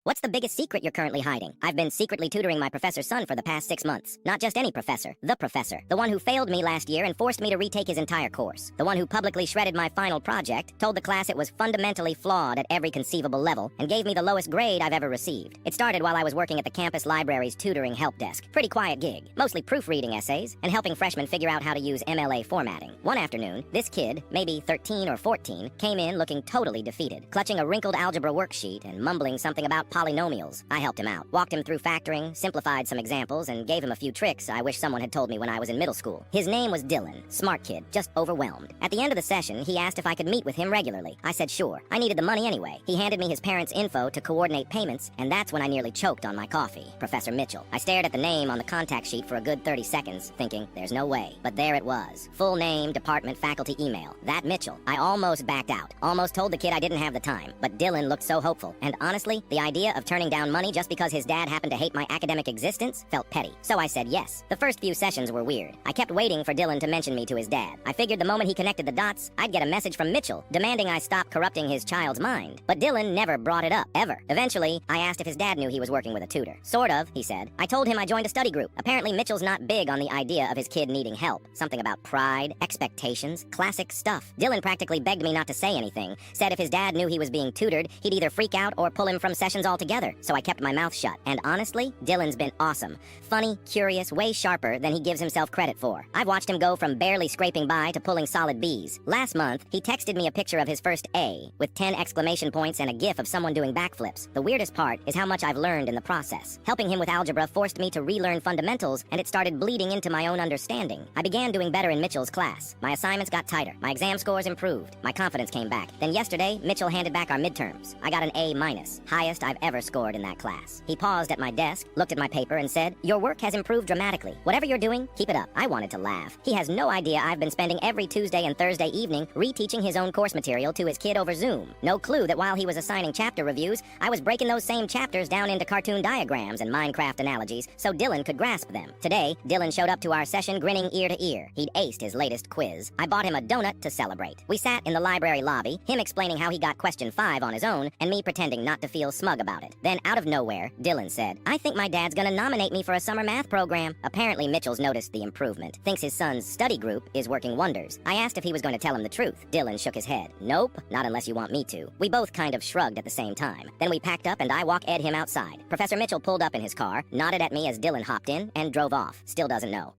What's the biggest secret you're currently hiding? I've been secretly tutoring my professor's son for the past 6 months. Not just any professor, the professor. The one who failed me last year and forced me to retake his entire course. The one who publicly shredded my final project, told the class it was fundamentally flawed at every conceivable level, and gave me the lowest grade I've ever received. It started while I was working at the campus library's tutoring help desk. Pretty quiet gig. Mostly proofreading essays and helping freshmen figure out how to use MLA formatting. One afternoon, this kid, maybe 13 or 14, came in looking totally defeated, clutching a wrinkled algebra worksheet and mumbling something about polynomials. I helped him out, walked him through factoring, simplified some examples, and gave him a few tricks I wish someone had told me when I was in middle school. His name was Dylan. Smart kid, just overwhelmed. At the end of the session, he asked if I could meet with him regularly. I said sure. I needed the money anyway. He handed me his parents' info to coordinate payments, and that's when I nearly choked on my coffee. Professor Mitchell. I stared at the name on the contact sheet for a good 30 seconds, thinking, there's no way. But there it was. Full name, department, faculty, email. That Mitchell. I almost backed out. Almost told the kid I didn't have the time. But Dylan looked so hopeful. And honestly, the idea of turning down money just because his dad happened to hate my academic existence felt petty. So I said yes. The first few sessions were weird. I kept waiting for Dylan to mention me to his dad. I figured the moment he connected the dots, I'd get a message from Mitchell demanding I stop corrupting his child's mind. But Dylan never brought it up, ever. Eventually, I asked if his dad knew he was working with a tutor. Sort of, he said. I told him I joined a study group. Apparently Mitchell's not big on the idea of his kid needing help. Something about pride, expectations, classic stuff. Dylan practically begged me not to say anything, said if his dad knew he was being tutored, he'd either freak out or pull him from sessions altogether. So I kept my mouth shut. And honestly, Dylan's been awesome. Funny, curious, way sharper than he gives himself credit for. I've watched him go from barely scraping by to pulling solid B's. Last month, he texted me a picture of his first A, with 10 exclamation points and a gif of someone doing backflips. The weirdest part is how much I've learned in the process. Helping him with algebra forced me to relearn fundamentals, and it started bleeding into my own understanding. I began doing better in Mitchell's class. My assignments got tighter. My exam scores improved. My confidence came back. Then yesterday, Mitchell handed back our midterms. I got an A-, highest I've ever scored in that class. He paused at my desk, looked at my paper, and said, "Your work has improved dramatically. Whatever you're doing, keep it up." I wanted to laugh. He has no idea I've been spending every Tuesday and Thursday evening reteaching his own course material to his kid over Zoom. No clue that while he was assigning chapter reviews, I was breaking those same chapters down into cartoon diagrams and Minecraft analogies so Dylan could grasp them. Today, Dylan showed up to our session grinning ear to ear. He'd aced his latest quiz. I bought him a donut to celebrate. We sat in the library lobby, him explaining how he got question 5 on his own, and me pretending not to feel smug about it. Then, out of nowhere, Dylan said, "I think my dad's gonna nominate me for a summer math program." Apparently, Mitchell's noticed the improvement. Thinks his son's study group is working wonders. I asked if he was going to tell him the truth. Dylan shook his head. "Nope, not unless you want me to." We both kind of shrugged at the same time. Then we packed up and I walk-ed him outside. Professor Mitchell pulled up in his car, nodded at me as Dylan hopped in, and drove off. Still doesn't know.